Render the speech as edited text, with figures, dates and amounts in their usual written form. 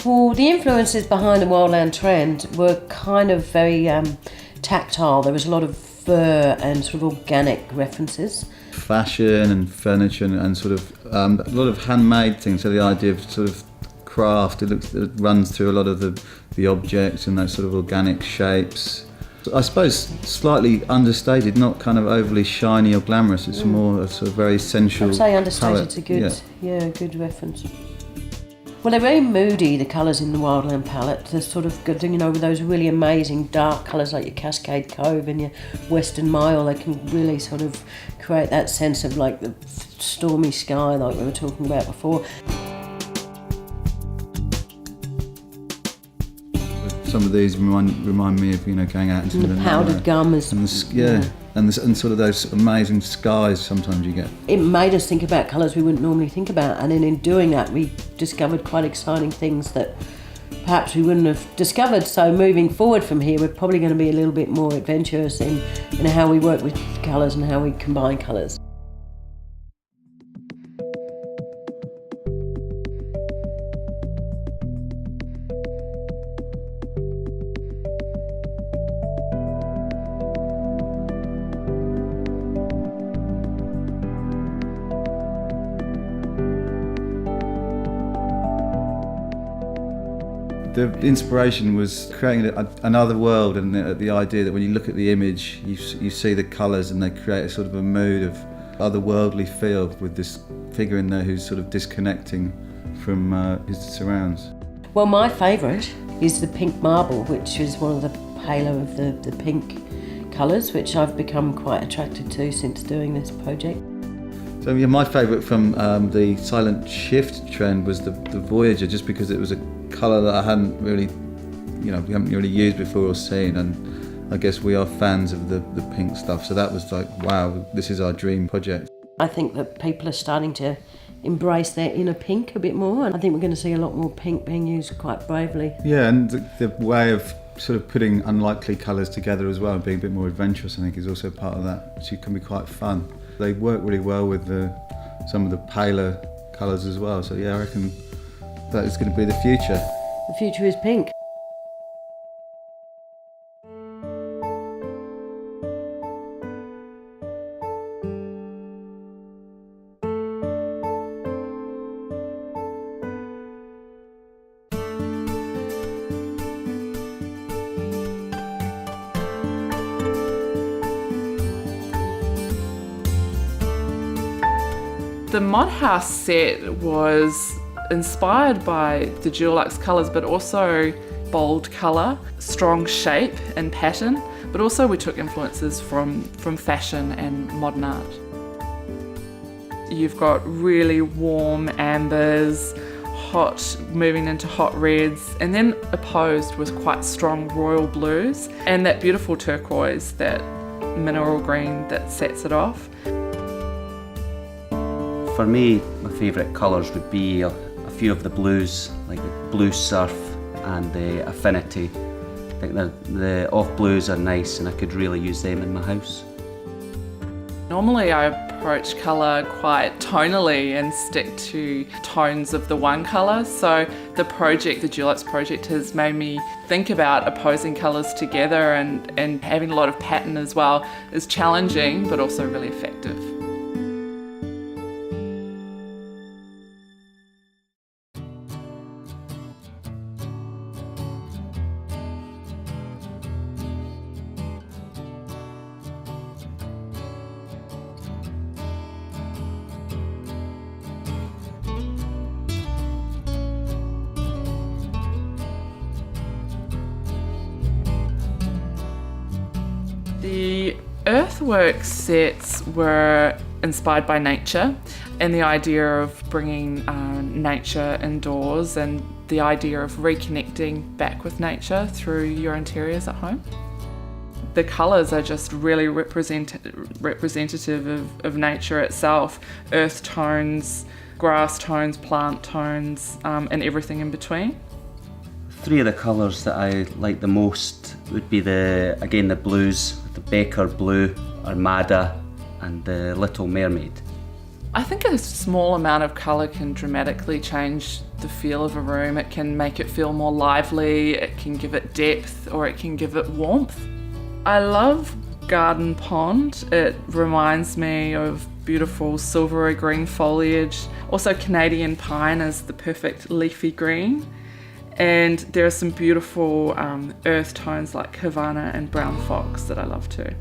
Well, the influences behind the wildland trend were kind of very tactile. There was a lot of fur and sort of organic references. Fashion and furniture and sort of a lot of handmade things. So the idea of sort of craft, it runs through a lot of the objects and those sort of organic shapes. I suppose slightly understated, not kind of overly shiny or glamorous. It's more a sort of very sensual. I'd say understated's a good, good reference. Well, they're very moody, the colours in the Wildland palette. They're sort of good, you know, with those really amazing dark colours like your Cascade Cove and your Western Mile. They can really sort of create that sense of like the stormy sky like we were talking about before. Some of these remind me of, you know, going out into the powdered gum is and sort of those amazing skies sometimes you get. It made us think about colours we wouldn't normally think about, and in doing that we discovered quite exciting things that perhaps we wouldn't have discovered. So moving forward from here, we're probably going to be a little bit more adventurous in how we work with colours and how we combine colours. The inspiration was creating another world, and the idea that when you look at the image, you see the colours and they create a sort of a mood of otherworldly feel with this figure in there who's sort of disconnecting from his surrounds. Well, my favourite is the pink marble, which is one of the halo of the pink colours, which I've become quite attracted to since doing this project. So yeah, my favourite from the silent shift trend was the Voyager, just because it was a colour that I hadn't really, we haven't really used before or seen, and I guess we are fans of the pink stuff. So that was like, wow, this is our dream project. I think that people are starting to embrace their inner pink a bit more, and I think we're going to see a lot more pink being used quite bravely. Yeah, and the way of sort of putting unlikely colours together as well and being a bit more adventurous, I think, is also part of that. So it can be quite fun. They work really well with some of the paler colours as well. So yeah, I reckon that is going to be the future. The future is pink. The Mod House set was inspired by the Dulux colours, but also bold colour, strong shape and pattern, but also we took influences from fashion and modern art. You've got really warm ambers, hot, moving into hot reds, and then opposed with quite strong royal blues and that beautiful turquoise, that mineral green that sets it off. For me, my favourite colours would be a few of the blues, like the blue surf and the affinity. I think the off blues are nice and I could really use them in my house. Normally I approach colour quite tonally and stick to tones of the one colour, so the Dulux project has made me think about opposing colours together, and having a lot of pattern as well is challenging but also really effective. The earthwork sets were inspired by nature and the idea of bringing nature indoors and the idea of reconnecting back with nature through your interiors at home. The colours are just really representative of nature itself, earth tones, grass tones, plant tones, and everything in between. Three of the colours that I like the most would be the blues, the Baker Blue, Armada and the Little Mermaid. I think a small amount of colour can dramatically change the feel of a room. It can make it feel more lively, it can give it depth, or it can give it warmth. I love Garden Pond. It reminds me of beautiful silvery green foliage. Also Canadian pine is the perfect leafy green. And there are some beautiful earth tones like Havana and brown fox that I love too.